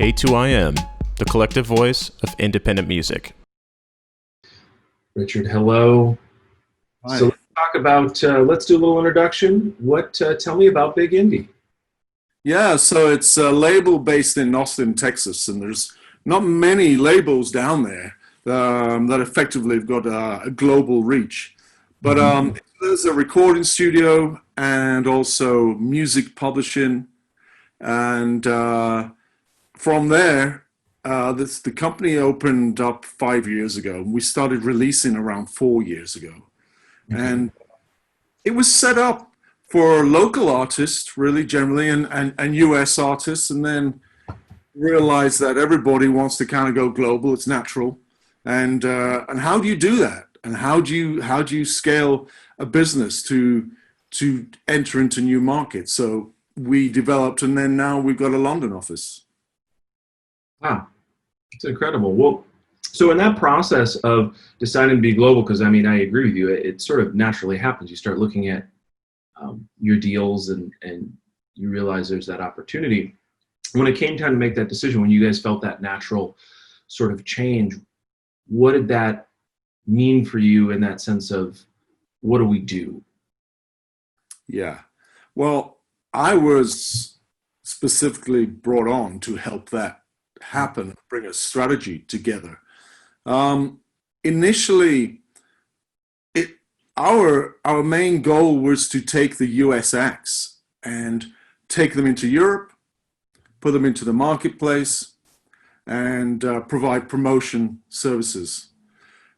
A2IM, the collective voice of independent music. Richard, hello. Hi. So let's talk about, let's do a little introduction. Tell me about Big Indie. Yeah, so it's a label based in Austin, Texas, and there's not many labels down there that effectively have got a global reach. But there's a recording studio and also music publishing, and from there, the company opened up 5 years ago. We started releasing around 4 years ago, and it was set up for local artists, really generally, and US artists, and then realize that everybody wants to kind of go global. It's natural, and how do you do that? And how do you scale a business to enter into new markets? So we developed, and then now we've got a London office. Wow, it's incredible. Well, so in that process of deciding to be global, because I mean, I agree with you, it sort of naturally happens. You start looking at your deals and you realize there's that opportunity. When it came time to make that decision, when you guys felt that natural sort of change, what did that mean for you in that sense of what do we do? Yeah, well, I was specifically brought on to help that happen, bring a strategy together. Initially, our main goal was to take the US acts and take them into Europe, put them into the marketplace, and provide promotion services.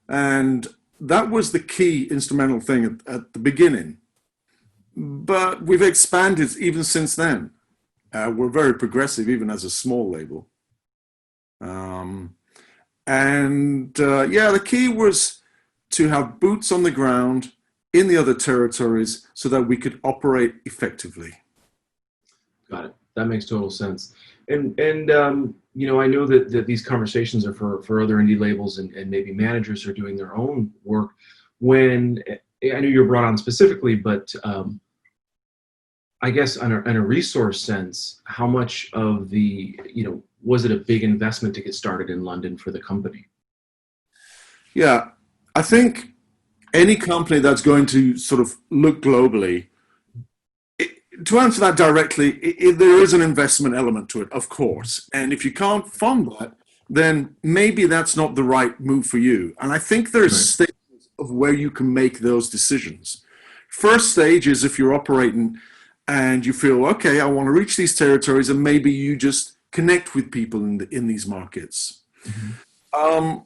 And that was the key instrumental thing at the beginning. But we've expanded even since then. We're very progressive, even as a small label. The key was to have boots on the ground in the other territories so that we could operate effectively. Got it. That makes total sense. And you know, I know that these conversations are for other indie labels and maybe managers are doing their own work. When I know you're brought on specifically, but I guess in a resource sense, how much of the, was it a big investment to get started in London for the company? Yeah, I think any company that's going to sort of look globally, to answer that directly, there is an investment element to it, of course. And if you can't fund that, then maybe that's not the right move for you. And I think there's stages of where you can make those decisions. First stage is if you're operating and you feel, okay, I want to reach these territories, and maybe you just connect with people in these markets. Mm-hmm.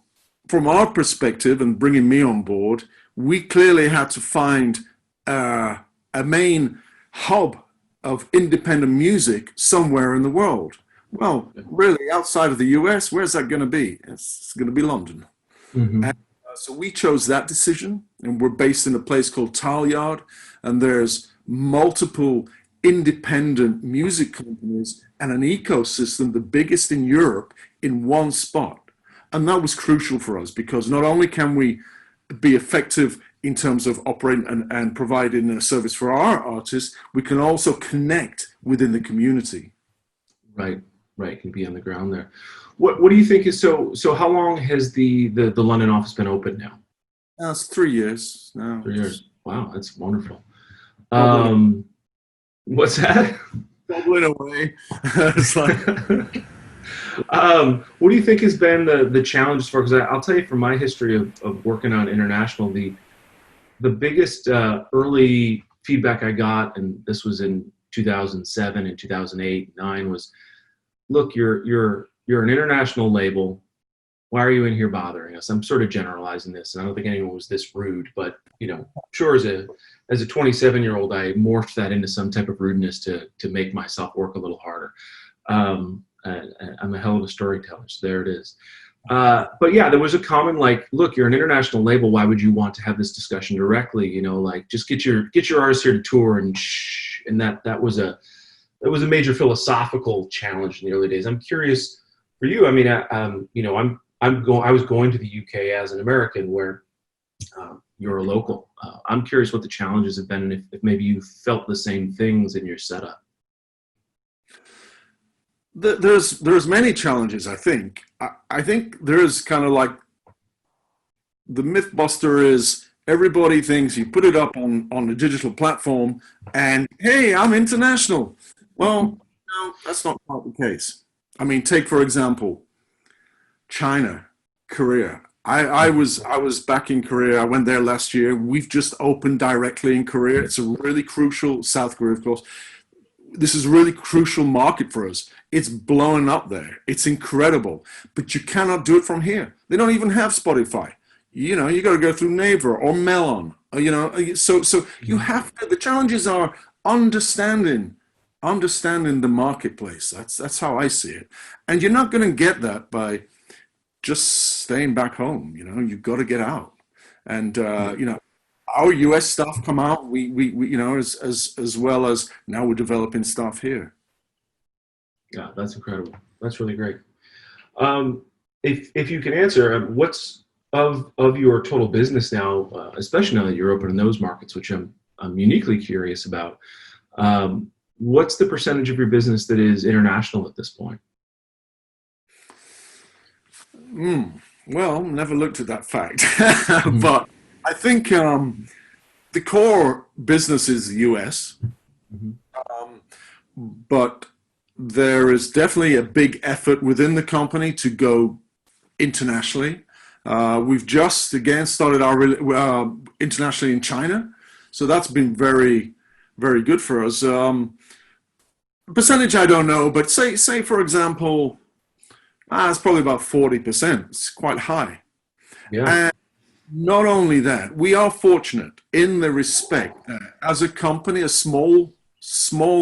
From our perspective, and bringing me on board, we clearly had to find a main hub of independent music somewhere in the world. Well, really, outside of the US, where's that going to be? It's going to be London. Mm-hmm. And, so we chose that decision, and we're based in a place called Talyard, and there's multiple independent music companies and an ecosystem, the biggest in Europe, in one spot. And that was crucial for us because not only can we be effective in terms of operating and providing a service for our artists, we can also connect within the community. Right, can be on the ground there. What do you think is so how long has the London office been open now? It's 3 years now. 3 years. Wow, that's wonderful. What's that? Bubbling away. It's like what do you think has been the challenges for? Because I'll tell you from my history of working on international, the biggest early feedback I got, and this was in 2007 and 2008, 9, was, look, you're an international label. Why are you in here bothering us? I'm sort of generalizing this, and I don't think anyone was this rude, but sure, as a 27-year-old, I morphed that into some type of rudeness to make myself work a little harder. I'm a hell of a storyteller, so there it is. But yeah, there was a common look, you're an international label. Why would you want to have this discussion directly? Just get your artists here to tour and that was a major philosophical challenge in the early days. I'm curious for you. I mean, I was going to the UK as an American, where you're a local. I'm curious what the challenges have been, and if maybe you felt the same things in your setup. There's many challenges. I think. I think there's kind of like the myth buster is everybody thinks you put it up on a digital platform and hey, I'm international. Well, no, that's not quite the case. I mean, take for example, China, Korea. I was back in Korea. I went there last year. We've just opened directly in Korea. It's a really crucial, South Korea, of course. This is a really crucial market for us. It's blowing up there. It's incredible. But you cannot do it from here. They don't even have Spotify. You know, you got to go through Naver or Melon. You know, so you have to. The challenges are understanding the marketplace. That's how I see it. And you're not going to get that by just staying back home. You know, you've got to get out. And you know, our US staff come out. We you know, as well as now we're developing stuff here. Yeah, that's incredible. That's really great. If you can answer, what's of your total business now, especially now that you're open in those markets, which I'm uniquely curious about. What's the percentage of your business that is international at this point? Well, never looked at that fact, but I think the core business is the US, but there is definitely a big effort within the company to go internationally. We've just again started our internationally in China, so that's been very, very good for us. Percentage I don't know, but say for example, it's probably about 40%. It's quite high. Yeah. And not only that, we are fortunate in the respect that as a company, a small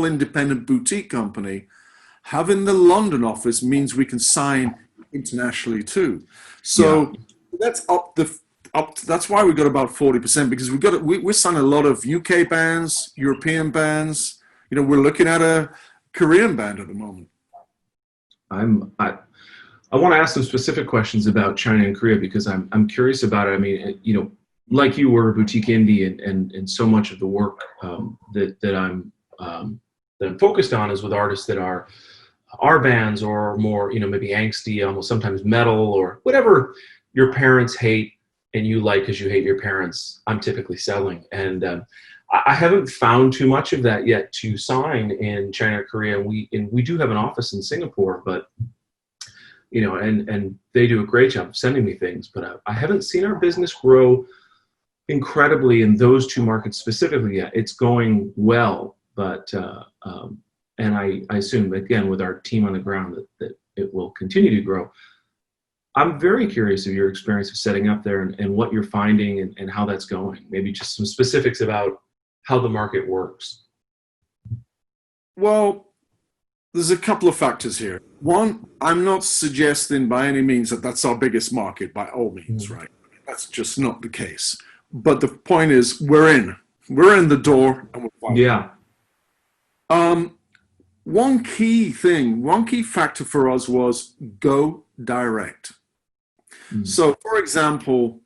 independent boutique company, having the London office means we can sign internationally too. So that's that's why we got about 40%, because we sign a lot of UK bands, European bands. You know, we're looking at a Korean band at the moment. I want to ask some specific questions about China and Korea because I'm curious about it. I mean, you know, like you were a boutique indie, and so much of the work that I'm focused on is with artists that are bands or more, you know, maybe angsty, almost sometimes metal or whatever your parents hate and you like because you hate your parents. I'm typically selling, and I haven't found too much of that yet to sign in China or Korea. And we do have an office in Singapore, but you know, and they do a great job of sending me things, but I haven't seen our business grow incredibly in those two markets specifically yet. It's going well, but and I assume again with our team on the ground that it will continue to grow. I'm very curious of your experience of setting up there and what you're finding and how that's going. Maybe just some specifics about how the market works. Well, there's a couple of factors here. One, I'm not suggesting by any means that that's our biggest market by all means, right? That's just not the case. But the point is, we're in the door, and we're fighting. Yeah. One key factor for us was go direct. So, for example,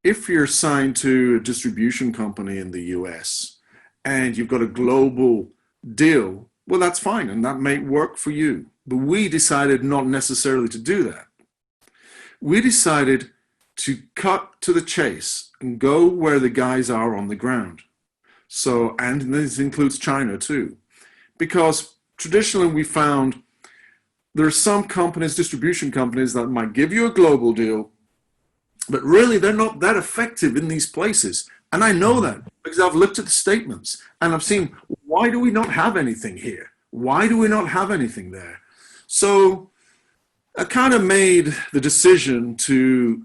if you're signed to a distribution company in the US and you've got a global deal, well, that's fine, and that may work for you. But we decided not necessarily to do that. We decided to cut to the chase and go where the guys are on the ground. So, and this includes China too, because traditionally we found there are some companies, distribution companies, that might give you a global deal, but really they're not that effective in these places. And I know that because I've looked at the statements and I've seen, why do we not have anything here? Why do we not have anything there? So I kind of made the decision to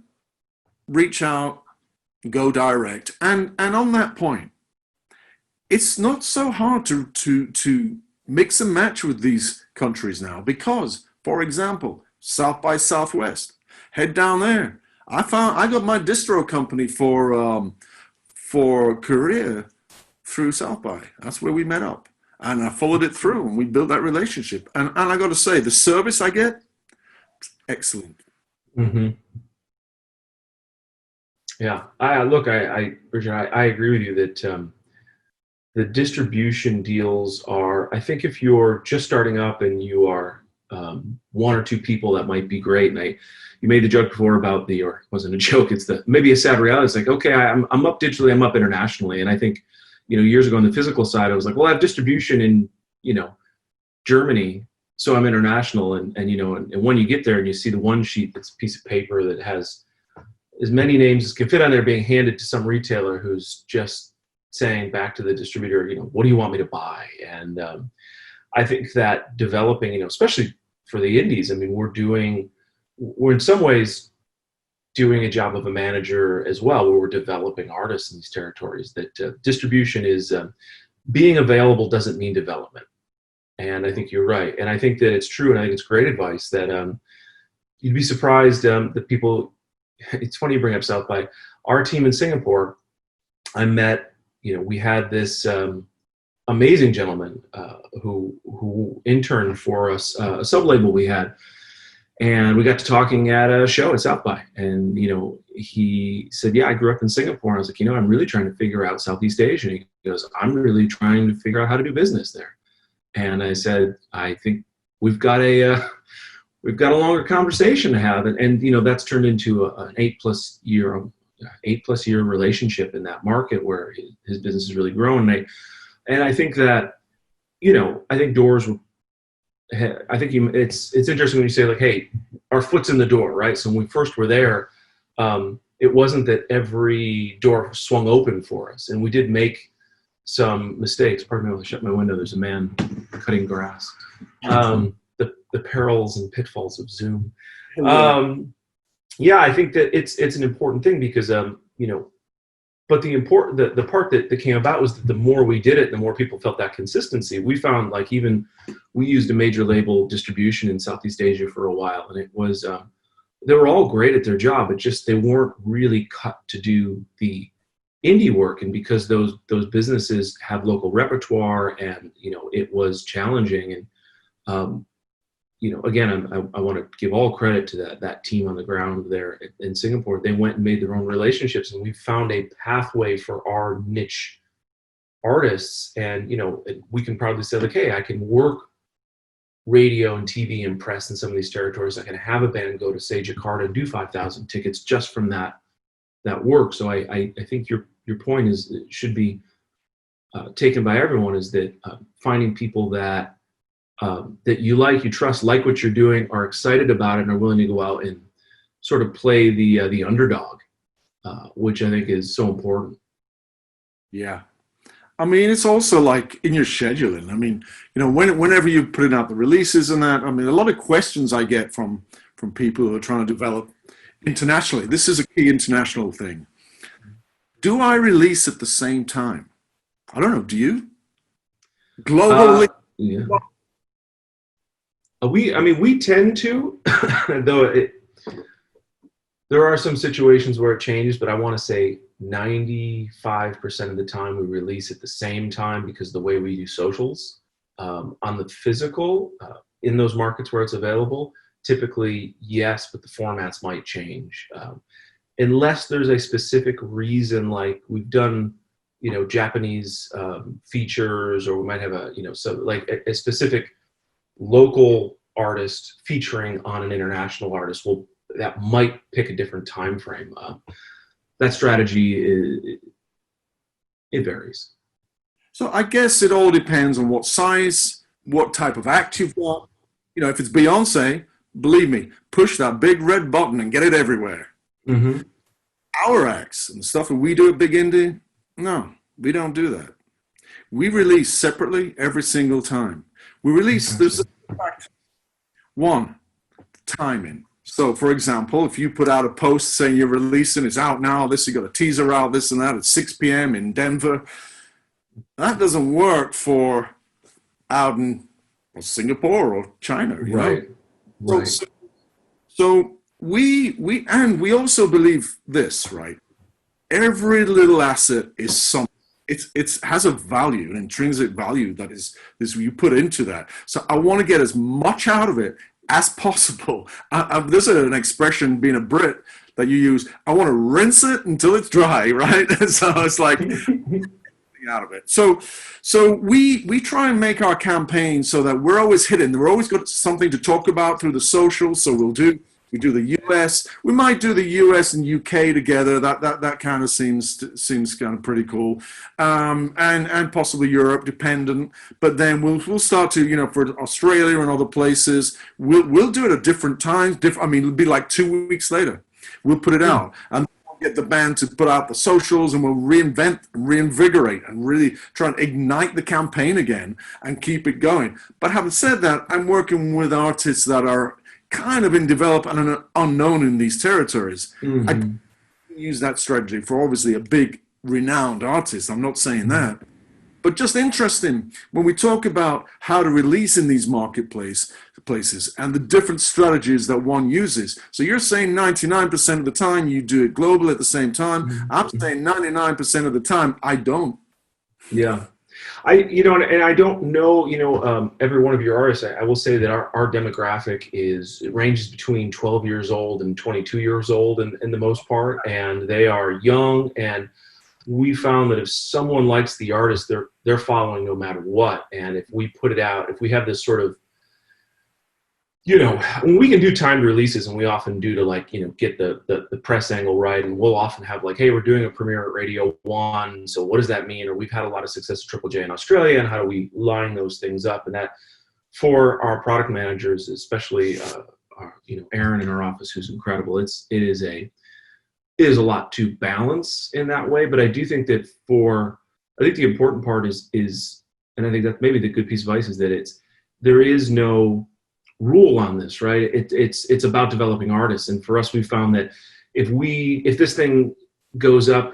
reach out, go direct. And on that point, it's not so hard to mix and match with these countries now because, for example, South by Southwest, head down there. I got my distro company for Korea through South by. That's where we met up. And I followed it through and we built that relationship. And I got to say, the service I get, excellent. Mm-hmm. Yeah. Richard, I agree with you that the distribution deals are, I think if you're just starting up and you are one or two people that might be great. And you made the joke before about or it wasn't a joke, it's maybe a sad reality. It's like, okay, I'm up digitally, I'm up internationally. And I think, years ago on the physical side, I was like, well, I have distribution in, Germany, so I'm international. And when you get there and you see the one sheet, that's a piece of paper that has as many names as can fit on there being handed to some retailer who's just saying back to the distributor, what do you want me to buy? And I think that developing, especially for the indies, I mean, we're in some ways doing a job of a manager as well, where we're developing artists in these territories. That distribution is being available doesn't mean development. And I think you're right. And I think that it's true. And I think it's great advice that you'd be surprised that people, it's funny you bring up South by. Our team in Singapore, I met, we had this amazing gentleman who interned for us, a sub-label we had. And we got to talking at a show at South by. And, he said, yeah, I grew up in Singapore. And I was like, I'm really trying to figure out Southeast Asia. And he goes, I'm really trying to figure out how to do business there. And I said, I think we've got a longer conversation to have. And that's turned into an 8+ year relationship in that market where his business has really grown. And I think that, I think doors will, I think it's interesting when you say like, hey, our foot's in the door, right? So when we first were there, it wasn't that every door swung open for us. And we did make some mistakes. Pardon me, I'll shut my window. There's a man cutting grass. The perils and pitfalls of Zoom. Yeah, I think that it's an important thing because, but the part that came about was that the more we did it, the more people felt that consistency. We found like even we used a major label distribution in Southeast Asia for a while, and it was they were all great at their job, but just they weren't really cut to do the indie work. And because those businesses have local repertoire, and it was challenging. And again, I want to give all credit to that team on the ground there in Singapore. They went and made their own relationships, and we found a pathway for our niche artists. And, we can probably say like, hey, I can work radio and TV and press in some of these territories. I can have a band go to, say, Jakarta and do 5,000 tickets just from that work. So I think your point is, it should be taken by everyone, is that finding people that you trust, like what you're doing, are excited about it, and are willing to go out and sort of play the underdog, which I think is so important. Yeah. I mean, it's also like in your scheduling. I mean, whenever you're putting out the releases and that, I mean, a lot of questions I get from people who are trying to develop internationally. This is a key international thing. Do I release at the same time? I don't know. Do you? Globally? Yeah. We tend to, though there are some situations where it changes, but I want to say 95% of the time we release at the same time, because the way we do socials on the physical in those markets where it's available, typically yes, but the formats might change unless there's a specific reason, like we've done Japanese features, or we might have a specific local artist featuring on an international artist. Well, that might pick a different time frame. That strategy it varies. So I guess it all depends on what size, what type of act you've got. If it's Beyonce, believe me, push that big red button and get it everywhere. Mm-hmm. Our acts and the stuff that we do at Big Indie, no, we don't do that. We release separately every single time. We release, there's one, timing. So, for example, if you put out a post saying you're releasing, it's out now, you got a teaser out, this and that, at 6 p.m. in Denver, that doesn't work for out in Singapore or China. Right. So we also believe this, right? Every little asset is something. It has a value, an intrinsic value that is you put into that. So I want to get as much out of it as possible. There's an expression, being a Brit, that you use. I want to rinse it until it's dry, right? So it's like out of it. So we try and make our campaign so that we're always hidden. We're always got something to talk about through the socials. So we do the US. We might do the US and UK together. That kind of seems kind of pretty cool, and possibly Europe, dependent. But then we'll start to, for Australia and other places, we'll do it at different times. I mean, it'll be like 2 weeks later. We'll put it out and we'll get the band to put out the socials, and we'll reinvigorate, and really try and ignite the campaign again and keep it going. But having said that, I'm working with artists that are kind of in development and unknown in these territories. Mm-hmm. I use that strategy for obviously a big renowned artist. I'm not saying that, but just interesting when we talk about how to release in these places and the different strategies that one uses. So you're saying 99% of the time you do it global at the same time. Mm-hmm. I'm saying 99% of the time I don't. Yeah. And I don't know, every one of your artists. I will say that our demographic it ranges between 12 years old and 22 years old in the most part, and they are young. And we found that if someone likes the artist, they're following no matter what. And if we put it out, if we have this sort of, when we can do timed releases, and we often do to get the press angle right, and we'll often have hey, we're doing a premiere at Radio 1, so what does that mean? Or we've had a lot of success at Triple J in Australia, and how do we line those things up? And that, for our product managers, especially Aaron in our office, who's incredible, it is a lot to balance in that way. But I do think that I think the important part is, and I think that maybe the good piece of advice is that there is no rule on this, right? It's about developing artists. And for us, we found that if this thing goes up,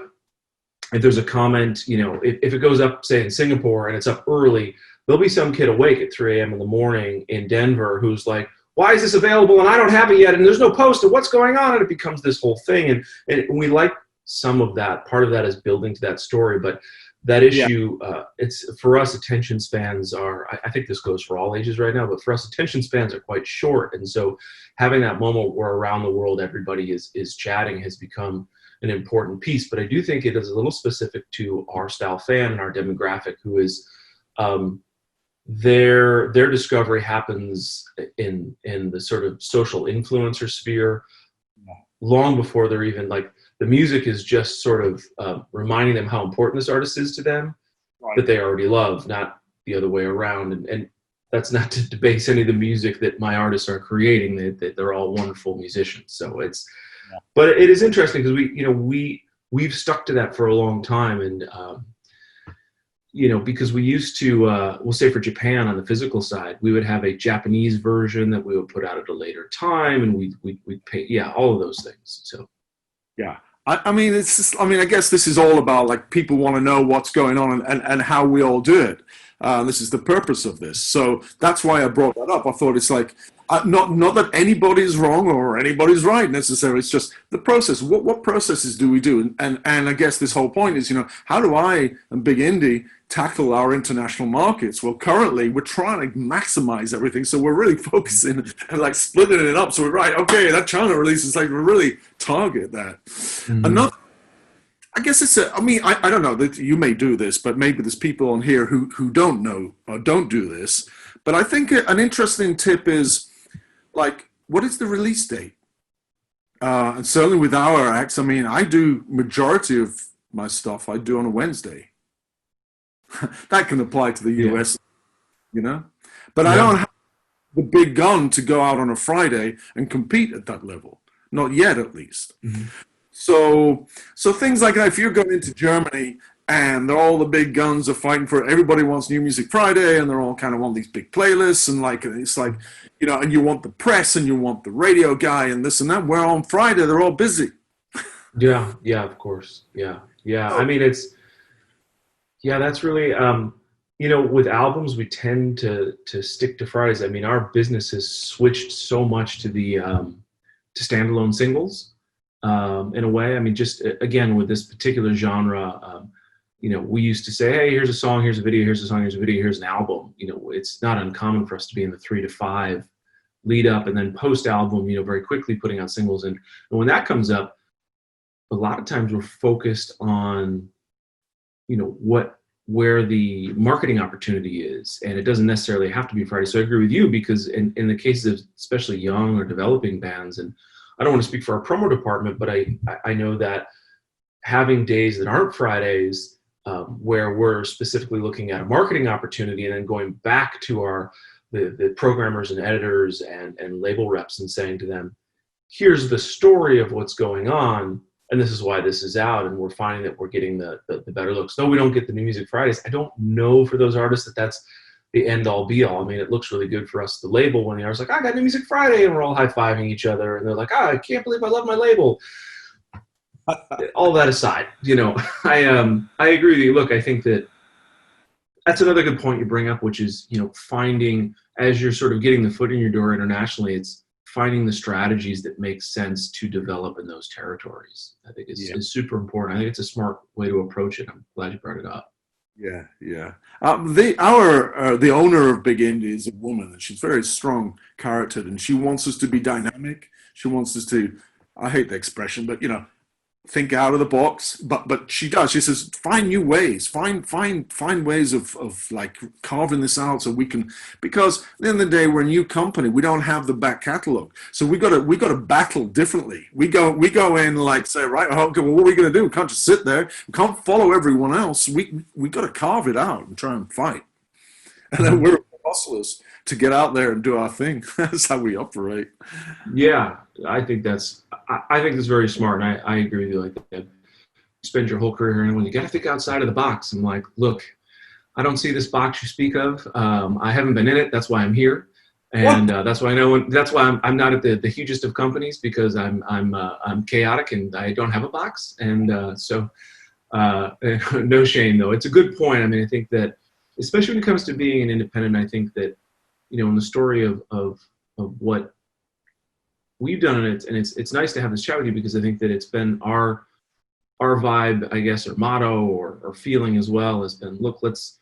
if there's a comment, if it goes up, say in Singapore, and it's up early, there'll be some kid awake at 3 a.m. in the morning in Denver who's like, why is this available? And I don't have it yet. And there's no post. And what's going on? And it becomes this whole thing. And we like some of that. Part of that is building to that story. But that issue, it's for us, attention spans are, I think this goes for all ages right now, but for us, attention spans are quite short. And so having that moment where around the world everybody is chatting has become an important piece. But I do think it is a little specific to our style fan and our demographic, who is their discovery happens in the sort of social influencer sphere long before they're even the music is just sort of reminding them how important this artist is to them, right, that they already love, not the other way around. And that's not to debase any of the music that my artists are creating. They're all wonderful musicians. So but it is interesting because we've stuck to that for a long time. And, because we used to, we'll say for Japan on the physical side, we would have a Japanese version that we would put out at a later time, and we'd pay, all of those things. So, yeah. I mean, it's just, I guess this is all about people want to know what's going on and how we all do it. This is the purpose of this. So that's why I brought that up. I thought it's not that anybody's wrong or anybody's right necessarily. It's just the process. What processes do we do? And I guess this whole point is, how do I and Big Indie tackle our international markets? Well, currently we're trying to maximize everything. So we're really focusing and splitting it up. So we're right. Okay, that China release is we really target that. Mm-hmm. Another, I guess I don't know that you may do this, but maybe there's people on here who don't know or don't do this. But I think an interesting tip is what is the release date? And certainly with our acts, I do majority of my stuff I do on a Wednesday. That can apply to the US, but I don't have the big gun to go out on a Friday and compete at that level. Not yet, at least. Mm-hmm. So things like that, if you're going into Germany and all the big guns are fighting for it, everybody wants New Music Friday, and they're all kind of on these big playlists, and it's and you want the press and you want the radio guy and this and that, where on Friday they're all busy. Yeah, of course. Yeah. That's really, with albums, we tend to stick to Fridays. Our business has switched so much to the to standalone singles in a way. Just again with this particular genre, we used to say, hey, here's a song, here's a video, here's a song, here's a video, here's an album. It's not uncommon for us to be in the 3 to 5 lead up and then post album, very quickly putting out singles. And when that comes up, a lot of times we're focused on, what where the marketing opportunity is, and it doesn't necessarily have to be Friday. So I agree with you, because in the cases of especially young or developing bands, and I don't want to speak for our promo department, but I know that having days that aren't Fridays, where we're specifically looking at a marketing opportunity and then going back to the programmers and editors and label reps and saying to them, here's the story of what's going on, and this is why this is out, and we're finding that we're getting the better looks. No, we don't get the New Music Fridays. I don't know for those artists that that's the end all be all. I mean, it looks really good for us, the label, when the artist's like, I got New Music Friday, and we're all high-fiving each other, and they're like, I can't believe I love my label. All that aside, I agree with you. Look, I think that's another good point you bring up, which is, finding, as you're sort of getting the foot in your door internationally, it's finding the strategies that make sense to develop in those territories. I think is super important. I think it's a smart way to approach it. I'm glad you brought it up. Yeah, yeah. The owner of Big Indie is a woman, and she's very strong charactered, and she wants us to be dynamic. She wants us to, I hate the expression, but think out of the box. But she does. She says, find new ways, find ways of like carving this out so we can, because at the end of the day, we're a new company. We don't have the back catalog, so we got to battle differently. We go in like, say, right, okay, well, what are we going to do? We can't just sit there. We can't follow everyone else. We got to carve it out and try and fight. And then we're hustlers to get out there and do our thing. That's how we operate. Yeah, I think that's very smart, and I agree with you. Like, you spend your whole career and when you got to think outside of the box. I'm like, look, I don't see this box you speak of. I haven't been in it. That's why I'm here, and that's why I know. That's why I'm not at the hugest of companies, because I'm chaotic and I don't have a box. And so no shame though. It's a good point. I mean, I think that especially when it comes to being an independent, I think that in the story of what we've done, and it's nice to have this chat with you, because I think that it's been our vibe, I guess, or motto or feeling as well, has been, look, let's,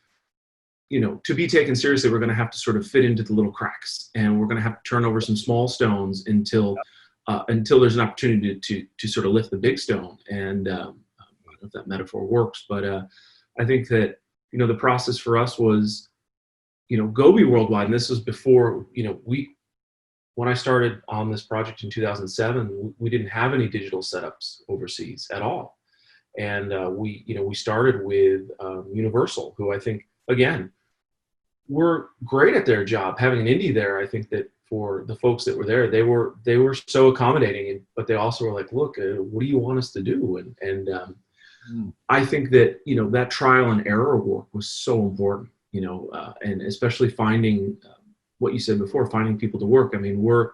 to be taken seriously, we're going to have to sort of fit into the little cracks, and we're going to have to turn over some small stones until there's an opportunity to sort of lift the big stone. And I don't know if that metaphor works, but I think that the process for us was, go be worldwide. And this was before, when I started on this project in 2007, we didn't have any digital setups overseas at all. And we started with Universal, who I think, again, were great at their job. Having an indie there, I think that for the folks that were there, they were so accommodating, but they also were like, look, what do you want us to do? And I think that, that trial and error work was so important. And especially finding what you said before, finding people to work. I mean, we're,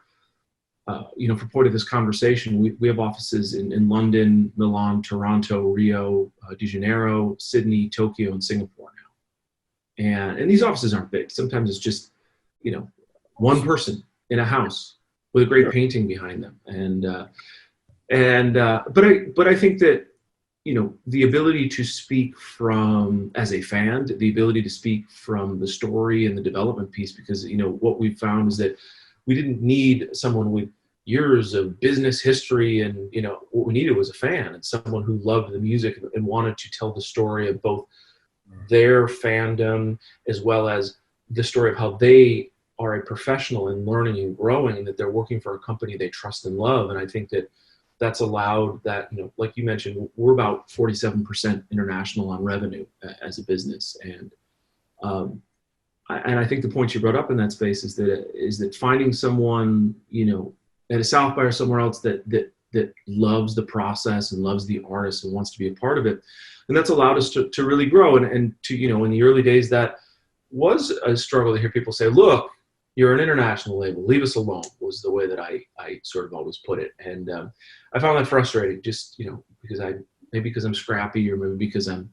for point of this conversation, we have offices in London, Milan, Toronto, Rio de Janeiro, Sydney, Tokyo, and Singapore now. And these offices aren't big. Sometimes it's just, one person in a house with a great painting behind them. But I think that, the ability to speak from, as a fan, the ability to speak from the story and the development piece, because, what we've found is that we didn't need someone with years of business history, and, what we needed was a fan and someone who loved the music and wanted to tell the story of both their fandom as well as the story of how they are a professional in learning and growing, and that they're working for a company they trust and love. And I think that that's allowed that, like you mentioned, we're about 47% international on revenue as a business. And I think the point you brought up in that space is that finding someone, at a South by or somewhere else that loves the process and loves the artist and wants to be a part of it. And that's allowed us to really grow. And to, in the early days, that was a struggle to hear people say, look, you're an international label, leave us alone, was the way that I sort of always put it. And I found that frustrating, just, because I'm scrappy, or maybe because I'm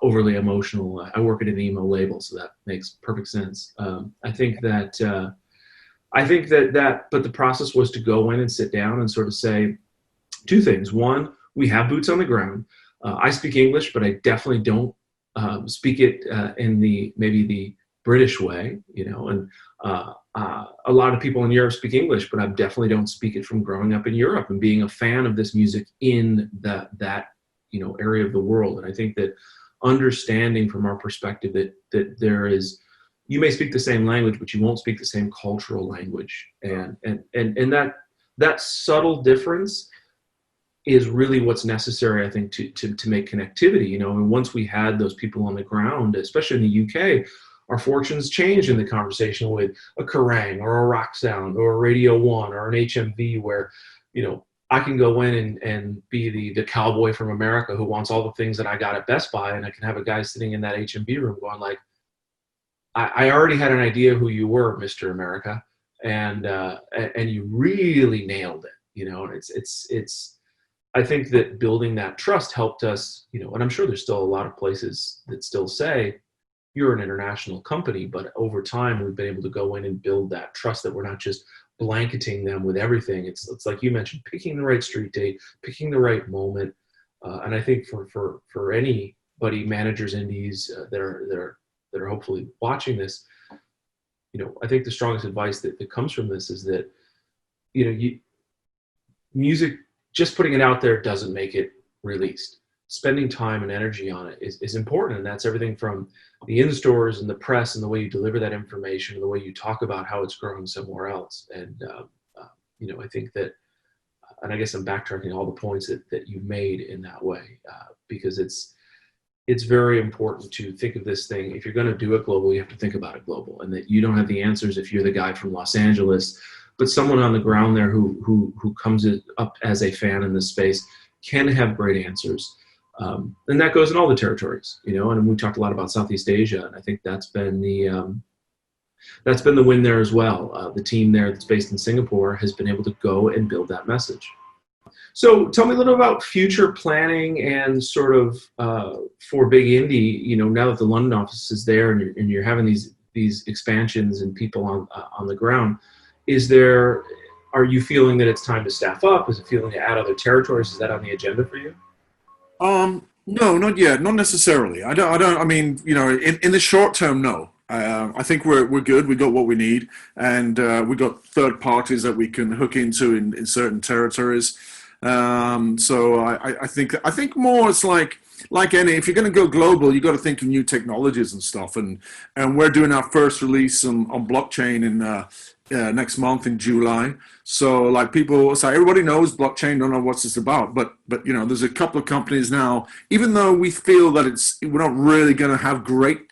overly emotional. I work at an emo label, so that makes perfect sense. I think that, but the process was to go in and sit down and sort of say two things. One, we have boots on the ground. I speak English, but I definitely don't speak it in maybe the British way, and a lot of people in Europe speak English, but I definitely don't speak it from growing up in Europe and being a fan of this music in that area of the world. And I think that understanding from our perspective that there is, you may speak the same language, but you won't speak the same cultural language. And that subtle difference is really what's necessary, I think, to make connectivity, you know. And once we had those people on the ground, especially in the UK, our fortunes changed in the conversation with a Kerrang or a Rock Sound or a Radio 1 or an HMV, where, you know, I can go in and be the cowboy from America who wants all the things that I got at Best Buy, and I can have a guy sitting in that HMV room going like, I already had an idea who you were, Mr. America, and you really nailed it, you know. And it's I think that building that trust helped us, you know, and I'm sure there's still a lot of places that still say you're an international company, but over time we've been able to go in and build that trust that we're not just blanketing them with everything. It's like you mentioned, picking the right street date, picking the right moment. And I think for anybody, managers, indies that are hopefully watching this, you know, I think the strongest advice that comes from this is that, you know, music, just putting it out there doesn't make it released. Spending time and energy on it is important. And that's everything from the in-stores and the press and the way you deliver that information and the way you talk about how it's growing somewhere else. And, you know, I think that, and I guess I'm backtracking all the points that you've made in that way, because it's very important to think of this thing. If you're going to do it global, you have to think about it global, and that you don't have the answers if you're the guy from Los Angeles, but someone on the ground there who comes up as a fan in this space can have great answers. And that goes in all the territories, you know. And we talked a lot about Southeast Asia, and I think that's been the win there as well. The team there that's based in Singapore has been able to go and build that message. So tell me a little about future planning and sort of for Big Indie. You know, now that the London office is there and you're having these expansions and people on the ground, are you feeling that it's time to staff up? Is it feeling to add other territories? Is that on the agenda for you? No, not yet. Not necessarily. I don't. I mean, you know, in the short term, no. I think we're good. We got what we need, and we got third parties that we can hook into in certain territories. So I think more it's like any, if you're going to go global, you got to think of new technologies and stuff. And we're doing our first release on blockchain in next month in July. So like people say, everybody knows blockchain, don't know what it's about, but you know, there's a couple of companies now, even though we feel that we're not really going to have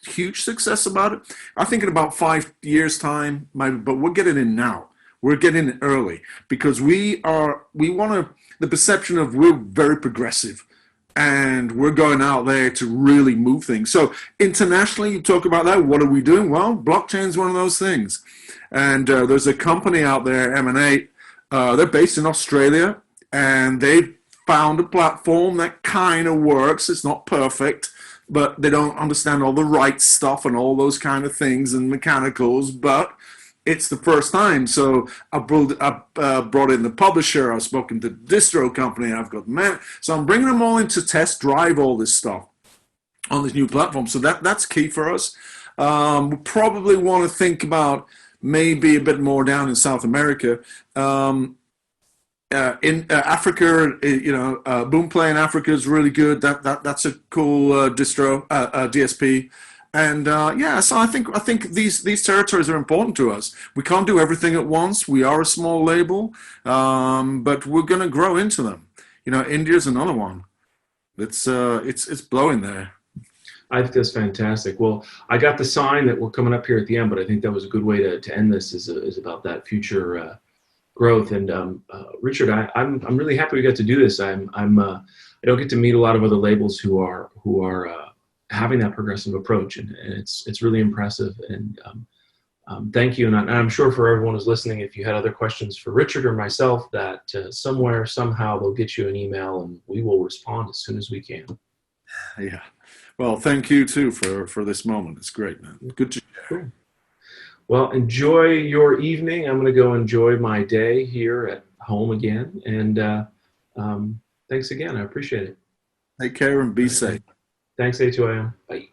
huge success about it. I think in about 5 years time, but we're getting in now. We're getting in early because we want the perception of we're very progressive and we're going out there to really move things. So internationally, you talk about that. What are we doing? Well, blockchain is one of those things. And there's a company out there, M&A, they're based in Australia, and they've found a platform that kind of works. It's not perfect, but they don't understand all the right stuff and all those kind of things and mechanicals, but it's the first time. So I brought in the publisher, I've spoken to the distro company, I've got so I'm bringing them all in to test drive all this stuff on this new platform. So that's key for us. We probably want to think about maybe a bit more down in South America. In Africa, you know, Boomplay in Africa is really good. That's a cool distro, DSP. And so I think these territories are important to us. We can't do everything at once. We are a small label, but we're going to grow into them. You know, India's another one. It's blowing there. I think that's fantastic. Well, I got the sign that we're coming up here at the end, but I think that was a good way to end this. Is about that future growth. And Richard, I'm really happy we got to do this. I don't get to meet a lot of other labels who are having that progressive approach, and it's really impressive. And thank you. And I'm sure for everyone who's listening, if you had other questions for Richard or myself, that somewhere, somehow, they'll get you an email, and we will respond as soon as we can. Yeah. Well, thank you too for this moment. It's great, man. Good to share. Cool. Well, enjoy your evening. I'm going to go enjoy my day here at home again. And thanks again. I appreciate it. Take care and be safe. Thanks, A2IM. Bye.